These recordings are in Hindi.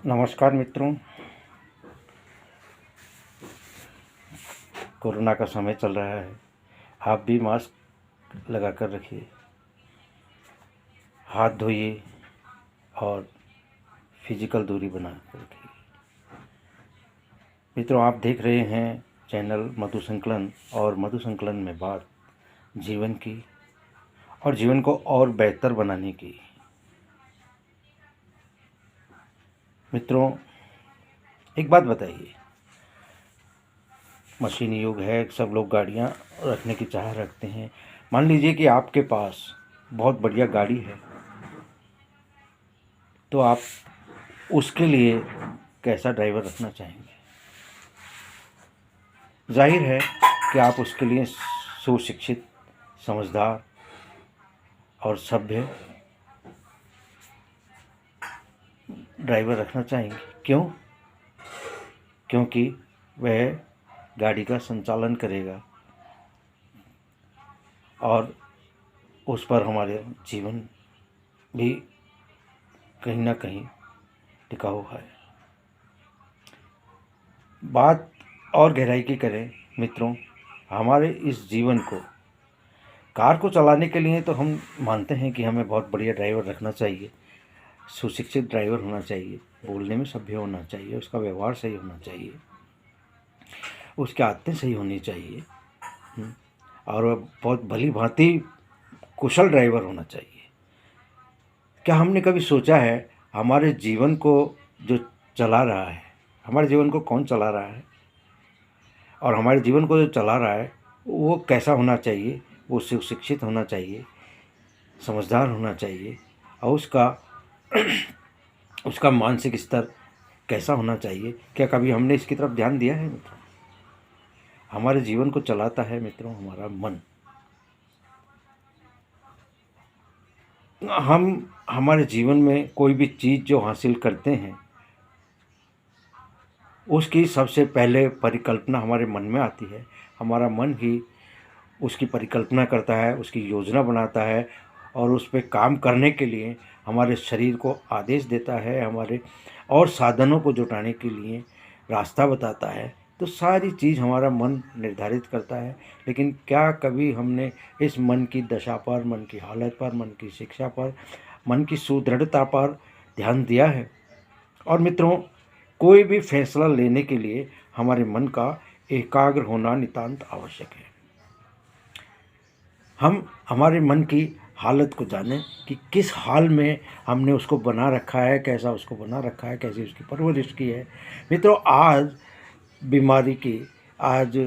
नमस्कार मित्रों। कोरोना का समय चल रहा है, आप भी मास्क लगा कर रखिए, हाथ धोइए और फिजिकल दूरी बना कर रखिए। मित्रों, आप देख रहे हैं चैनल मधु संकलन, और मधु संकलन में बात जीवन की और जीवन को और बेहतर बनाने की। मित्रों, एक बात बताइए, मशीनी युग है, सब लोग गाड़ियाँ रखने की चाह रखते हैं। मान लीजिए कि आपके पास बहुत बढ़िया गाड़ी है, तो आप उसके लिए कैसा ड्राइवर रखना चाहेंगे? जाहिर है कि आप उसके लिए सुशिक्षित, समझदार और सभ्य ड्राइवर रखना चाहेंगे। क्यों? क्योंकि वह गाड़ी का संचालन करेगा और उस पर हमारे जीवन भी कहीं ना कहीं टिका हुआ है। बात और गहराई की करें मित्रों, हमारे इस जीवन को, कार को चलाने के लिए तो हम मानते हैं कि हमें बहुत बढ़िया ड्राइवर रखना चाहिए, सुशिक्षित ड्राइवर होना चाहिए, बोलने में सभ्य होना चाहिए, उसका व्यवहार सही होना चाहिए, उसकी आदतें सही होनी चाहिए, और वह बहुत भली भांति कुशल ड्राइवर होना चाहिए। क्या हमने कभी सोचा है हमारे जीवन को जो चला रहा है, हमारे जीवन को कौन चला रहा है, और हमारे जीवन को जो चला रहा है वो कैसा होना चाहिए? वो सुशिक्षित होना चाहिए, समझदार होना चाहिए, और उसका मानसिक स्तर कैसा होना चाहिए? क्या कभी हमने इसकी तरफ ध्यान दिया है मित्रों? हमारे जीवन को चलाता है मित्रों हमारा मन। हम हमारे जीवन में कोई भी चीज़ जो हासिल करते हैं उसकी सबसे पहले परिकल्पना हमारे मन में आती है। हमारा मन ही उसकी परिकल्पना करता है, उसकी योजना बनाता है, और उस पर काम करने के लिए हमारे शरीर को आदेश देता है, हमारे और साधनों को जुटाने के लिए रास्ता बताता है। तो सारी चीज़ हमारा मन निर्धारित करता है। लेकिन क्या कभी हमने इस मन की दशा पर, मन की हालत पर, मन की शिक्षा पर, मन की सुदृढ़ता पर ध्यान दिया है? और मित्रों, कोई भी फैसला लेने के लिए हमारे मन का एकाग्र होना नितांत आवश्यक है। हम हमारे मन की हालत को जानें कि किस हाल में हमने उसको बना रखा है, कैसा उसको बना रखा है, कैसी उसकी परवरिश की है। मित्रों, आज बीमारी की, आज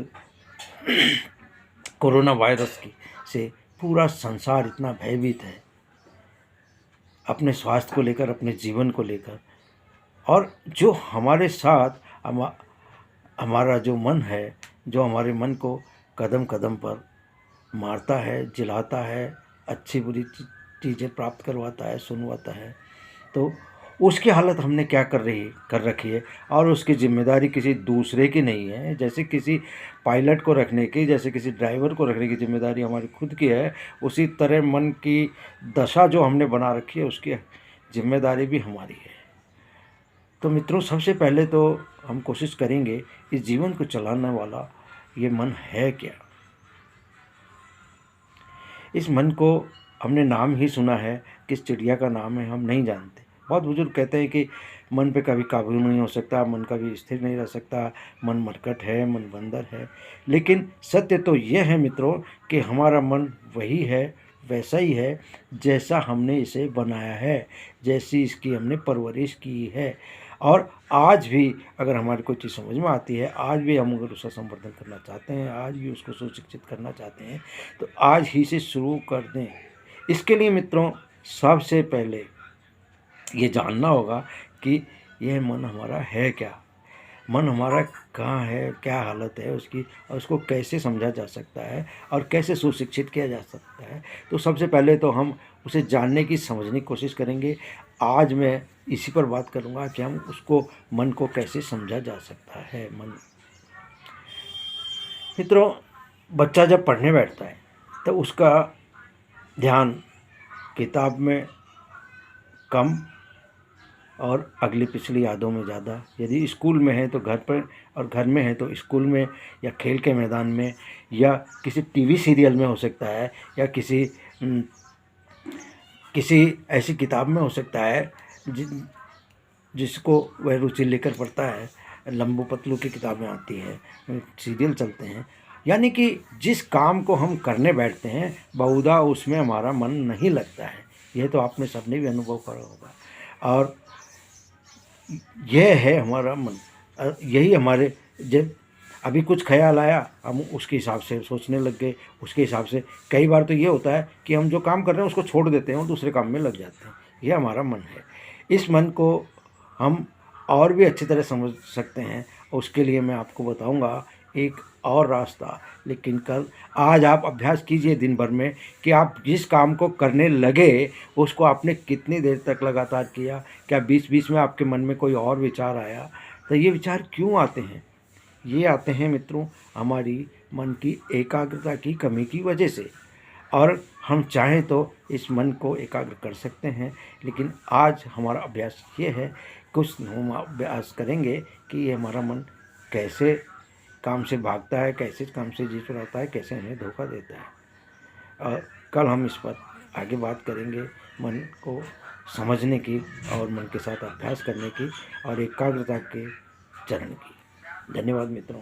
कोरोना वायरस की से पूरा संसार इतना भयभीत है, अपने स्वास्थ्य को लेकर, अपने जीवन को लेकर। और जो हमारे साथ हमारा जो मन है, जो हमारे मन को कदम कदम पर मारता है, जिलाता है, अच्छी बुरी चीज़ें प्राप्त करवाता है, सुनवाता है, तो उसकी हालत हमने क्या कर रखी है। और उसकी जिम्मेदारी किसी दूसरे की नहीं है। जैसे किसी पायलट को रखने की, जैसे किसी ड्राइवर को रखने की जिम्मेदारी हमारी खुद की है, उसी तरह मन की दशा जो हमने बना रखी है उसकी जिम्मेदारी भी हमारी है। तो मित्रों, सबसे पहले तो हम कोशिश करेंगे इस जीवन को चलाने वाला ये मन है क्या। इस मन को हमने नाम ही सुना है, किस चिड़िया का नाम है हम नहीं जानते। बहुत बुजुर्ग कहते हैं कि मन पे कभी काबू नहीं हो सकता, मन कभी स्थिर नहीं रह सकता, मन मरकट है, मन बंदर है। लेकिन सत्य तो यह है मित्रों कि हमारा मन वही है, वैसा ही है जैसा हमने इसे बनाया है, जैसी इसकी हमने परवरिश की है। और आज भी अगर हमारी कोई चीज़ समझ में आती है, आज भी हम अगर उसका संवर्धन करना चाहते हैं, आज भी उसको सुशिक्षित करना चाहते हैं, तो आज ही से शुरू कर दें। इसके लिए मित्रों, सबसे पहले ये जानना होगा कि यह मन हमारा है क्या, मन हमारा कहाँ है, क्या हालत है उसकी, और उसको कैसे समझा जा सकता है और कैसे सुशिक्षित किया जा सकता है। तो सबसे पहले तो हम उसे जानने की, समझने की कोशिश करेंगे। आज मैं इसी पर बात करूँगा कि हम उसको, मन को कैसे समझा जा सकता है। मन, मित्रों, बच्चा जब पढ़ने बैठता है तो उसका ध्यान किताब में कम और अगली पिछली यादों में ज़्यादा। यदि स्कूल में है तो घर पर, और घर में है तो स्कूल में, या खेल के मैदान में, या किसी टीवी सीरियल में हो सकता है, या किसी ऐसी किताब में हो सकता है जिसको वह रुचि लेकर पढ़ता है। लंबू पतलू की किताबें आती हैं, सीरियल चलते हैं। यानी कि जिस काम को हम करने बैठते हैं बहुधा उसमें हमारा मन नहीं लगता है। यह तो आपने सबने भी अनुभव करा होगा। और यह है हमारा मन। यही हमारे, जब अभी कुछ ख्याल आया हम उसके हिसाब से सोचने लग गए, उसके हिसाब से। कई बार तो ये होता है कि हम जो काम कर रहे हैं उसको छोड़ देते हैं और दूसरे काम में लग जाते हैं। यह हमारा मन है। इस मन को हम और भी अच्छी तरह समझ सकते हैं। उसके लिए मैं आपको बताऊंगा एक और रास्ता। लेकिन आज आप अभ्यास कीजिए दिन भर में कि आप जिस काम को करने लगे उसको आपने कितनी देर तक लगातार किया। क्या बीच बीच में आपके मन में कोई और विचार आया? तो ये विचार क्यों आते हैं? ये आते हैं मित्रों हमारी मन की एकाग्रता की कमी की वजह से। और हम चाहें तो इस मन को एकाग्र कर सकते हैं। लेकिन आज हमारा अभ्यास ये है, कुछ हम अभ्यास करेंगे कि ये हमारा मन कैसे काम से भागता है, कैसे काम से जी चुराता है, कैसे हमें धोखा देता है। और कल हम इस पर आगे बात करेंगे, मन को समझने की और मन के साथ अभ्यास करने की और एकाग्रता के चरण की। धन्यवाद मित्रों।